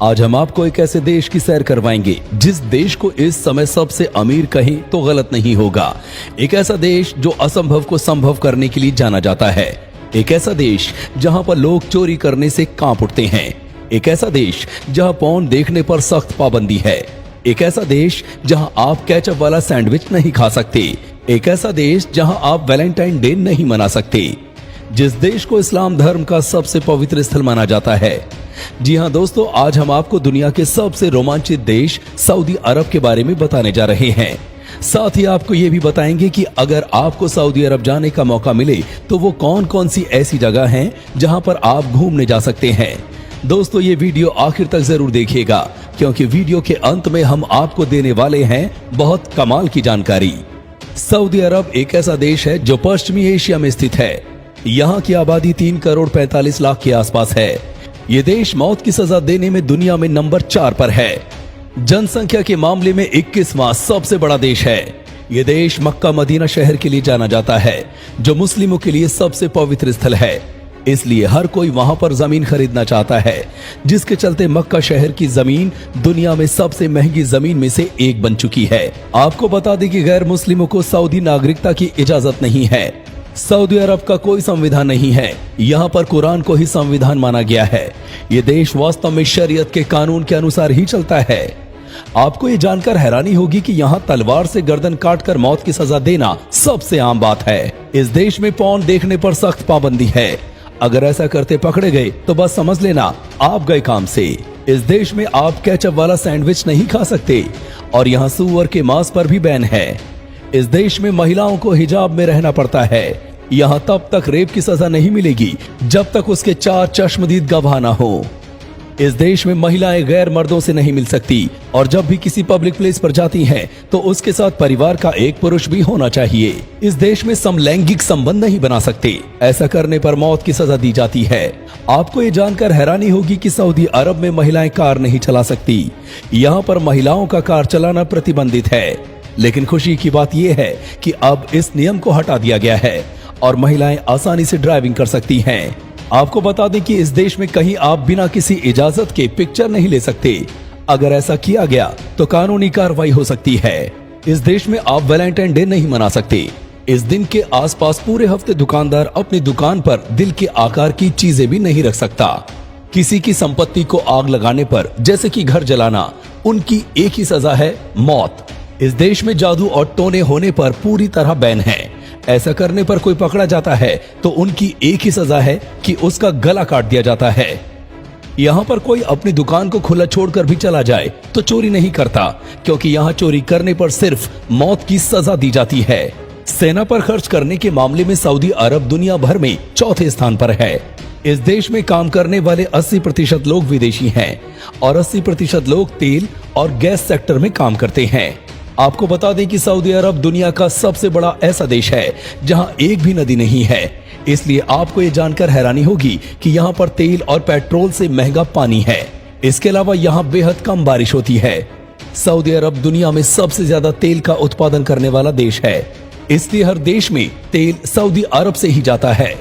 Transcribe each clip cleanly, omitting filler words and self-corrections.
आज हम आपको एक ऐसे देश की सैर करवाएंगे जिस देश को इस समय सबसे अमीर कहें तो गलत नहीं होगा। एक ऐसा देश जो असंभव को संभव करने के लिए जाना जाता है। एक ऐसा देश जहां पर लोग चोरी करने से कांप उठते हैं। एक ऐसा देश जहां पॉर्न देखने पर सख्त पाबंदी है। एक ऐसा देश जहां आप केचप वाला सैंडविच नहीं खा सकते। एक ऐसा देश जहां आप वैलेंटाइन डे नहीं मना सकते। जिस देश को इस्लाम धर्म का सबसे पवित्र स्थल माना जाता है। जी हां दोस्तों, आज हम आपको दुनिया के सबसे रोमांचित देश सऊदी अरब के बारे में बताने जा रहे हैं। साथ ही आपको ये भी बताएंगे कि अगर आपको सऊदी अरब जाने का मौका मिले तो वो कौन कौन सी ऐसी जगह हैं जहां पर आप घूमने जा सकते हैं। दोस्तों, ये वीडियो आखिर तक जरूर देखिएगा क्योंकि वीडियो के अंत में हम आपको देने वाले हैं बहुत कमाल की जानकारी। सऊदी अरब एक ऐसा देश है जो पश्चिमी एशिया में स्थित है। यहाँ की आबादी 3 करोड़ 45 लाख के आसपास है। ये देश मौत की सजा देने में दुनिया में नंबर 4 पर है। जनसंख्या के मामले में 21वां सबसे बड़ा देश है। ये देश मक्का मदीना शहर के लिए जाना जाता है जो मुस्लिमों के लिए सबसे पवित्र स्थल है। इसलिए हर कोई वहां पर जमीन खरीदना चाहता है, जिसके चलते मक्का शहर की जमीन दुनिया में सबसे महंगी जमीन में से एक बन चुकी है। आपको बता दें कि गैर मुस्लिमों को सऊदी नागरिकता की इजाजत नहीं है। सऊदी अरब का कोई संविधान नहीं है। यहाँ पर कुरान को ही संविधान माना गया है। ये देश वास्तव में शरीयत के कानून के अनुसार ही चलता है। आपको ये जानकर हैरानी होगी कि यहाँ तलवार से गर्दन काटकर मौत की सजा देना सबसे आम बात है। इस देश में पॉर्न देखने पर सख्त पाबंदी है। अगर ऐसा करते पकड़े गए तो बस समझ लेना आप गए काम से। इस देश में आप केचप वाला सैंडविच नहीं खा सकते और यहाँ सूअर के मांस पर भी बैन है। इस देश में महिलाओं को हिजाब में रहना पड़ता है। यहाँ तब तक रेप की सजा नहीं मिलेगी जब तक उसके 4 चश्मदीद गवाह न हो। इस देश में महिलाएं गैर मर्दों से नहीं मिल सकती और जब भी किसी पब्लिक प्लेस पर जाती हैं तो उसके साथ परिवार का एक पुरुष भी होना चाहिए। इस देश में समलैंगिक संबंध नहीं बना सकते। ऐसा करने पर मौत की सजा दी जाती है। आपको ये जानकर हैरानी होगी कि सऊदी अरब में महिलाएं कार नहीं चला सकती। यहाँ पर महिलाओं का कार चलाना प्रतिबंधित है। लेकिन खुशी की बात यह है कि अब इस नियम को हटा दिया गया है और महिलाएं आसानी से ड्राइविंग कर सकती हैं। आपको बता दें कि इस देश में कहीं आप बिना किसी इजाजत के पिक्चर नहीं ले सकते। अगर ऐसा किया गया तो कानूनी कार्रवाई हो सकती है। इस देश में आप वैलेंटाइन डे नहीं मना सकते। इस दिन के आसपास पूरे हफ्ते दुकानदार अपनी दुकान पर दिल के आकार की चीजें भी नहीं रख सकता। किसी की संपत्ति को आग लगाने पर, जैसे कि घर जलाना, उनकी एक ही सजा है, मौत। इस देश में जादू और टोने होने पर पूरी तरह बैन है। ऐसा करने पर कोई पकड़ा जाता है तो उनकी एक ही सजा है कि उसका गला काट दिया जाता है। यहाँ पर कोई अपनी दुकान को खुला छोड़कर भी चला जाए तो चोरी नहीं करता, क्योंकि यहाँ चोरी करने पर सिर्फ मौत की सजा दी जाती है। सेना पर खर्च करने के मामले में सऊदी अरब दुनिया भर में 4थे स्थान पर है। इस देश में काम करने वाले 80% लोग विदेशी हैं और 80% लोग तेल और गैस सेक्टर में काम करते हैं। आपको बता दें कि सऊदी अरब दुनिया का सबसे बड़ा ऐसा देश है जहां एक भी नदी नहीं है। इसलिए आपको ये जानकर हैरानी होगी कि यहाँ पर तेल और पेट्रोल से महंगा पानी है। इसके अलावा यहाँ बेहद कम बारिश होती है। सऊदी अरब दुनिया में सबसे ज्यादा तेल का उत्पादन करने वाला देश है। इसलिए हर देश में तेल सऊदी अरब से ही जाता है।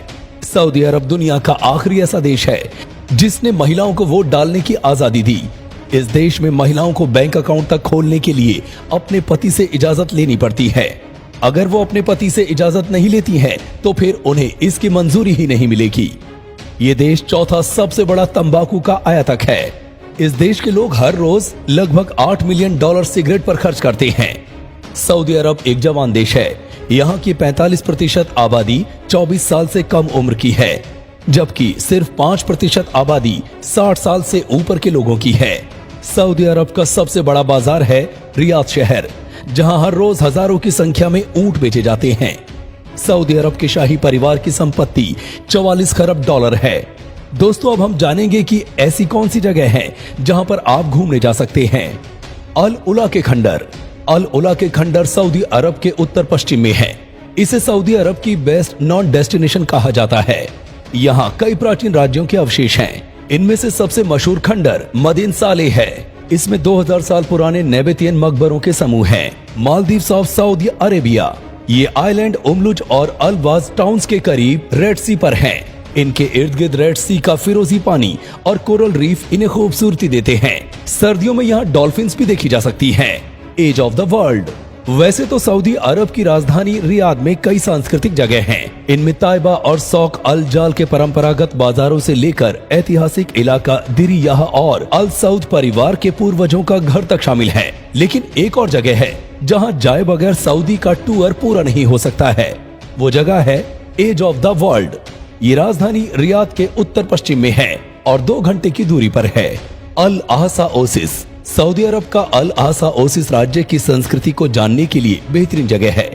सऊदी अरब दुनिया का आखिरी ऐसा देश है जिसने महिलाओं को वोट डालने की आजादी दी। इस देश में महिलाओं को बैंक अकाउंट तक खोलने के लिए अपने पति से इजाजत लेनी पड़ती है। अगर वो अपने पति से इजाजत नहीं लेती हैं, तो फिर उन्हें इसकी मंजूरी ही नहीं मिलेगी। ये देश 4था सबसे बड़ा तंबाकू का आयातक है। इस देश के लोग हर रोज लगभग $8 मिलियन सिगरेट पर खर्च करते हैं। सऊदी अरब एक जवान देश है। यहाँ की 45% आबादी 24 साल से कम उम्र की है, जबकि सिर्फ 5% आबादी 60 साल से ऊपर के लोगों की है। सऊदी अरब का सबसे बड़ा बाजार है रियाद शहर, जहां हर रोज हजारों की संख्या में ऊंट बेचे जाते हैं। सऊदी अरब के शाही परिवार की संपत्ति $44 खरब है। दोस्तों, अब हम जानेंगे कि ऐसी कौन सी जगह है जहां पर आप घूमने जा सकते हैं। अल उला के खंडर। अल उला के खंडर सऊदी अरब के उत्तर पश्चिम में है। इसे सऊदी अरब की बेस्ट नॉन डेस्टिनेशन कहा जाता है। यहाँ कई प्राचीन राज्यों के अवशेष हैं। इनमें से सबसे मशहूर खंडर मदीन सालेह है। इसमें 2000 साल पुराने नेबेतियन मकबरों के समूह हैं। Maldives of Saudi Arabia. ये आइलैंड उमलुज और अलवाज टाउन्स के करीब रेड सी पर हैं। इनके इर्द गिर्द रेड सी का फिरोजी पानी और कोरल रीफ इन्हें खूबसूरती देते हैं। सर्दियों में यहाँ डॉल्फिन्स भी देखी जा सकती हैं। Age of the world. वैसे तो सऊदी अरब की राजधानी रियाद में कई सांस्कृतिक जगह हैं। इनमें ताइबा और सौक अल जाल के परंपरागत बाजारों से लेकर ऐतिहासिक इलाका दिरियाह और अल सऊद परिवार के पूर्वजों का घर तक शामिल है। लेकिन एक और जगह है जहां जाए बगैर सऊदी का टूर पूरा नहीं हो सकता है। वो जगह है एज ऑफ द वर्ल्ड। ये राजधानी रियाद के उत्तर पश्चिम में है और 2 घंटे की दूरी पर है। अल आहसा ओसिस। सऊदी अरब का अल आहसा ओसिस राज्य की संस्कृति को जानने के लिए बेहतरीन जगह है।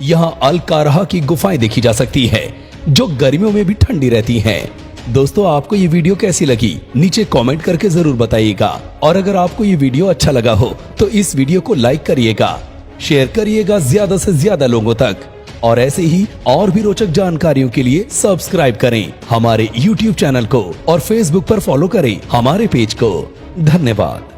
यहाँ अल कारहा की गुफाएं देखी जा सकती है जो गर्मियों में भी ठंडी रहती हैं। दोस्तों, आपको ये वीडियो कैसी लगी नीचे कमेंट करके जरूर बताइएगा। और अगर आपको ये वीडियो अच्छा लगा हो तो इस वीडियो को लाइक करिएगा, शेयर करिएगा ज्यादा से ज्यादा लोगों तक। और ऐसे ही और भी रोचक जानकारियों के लिए सब्सक्राइब करें हमारे YouTube चैनल को और Facebook पर फॉलो करें हमारे पेज को। धन्यवाद।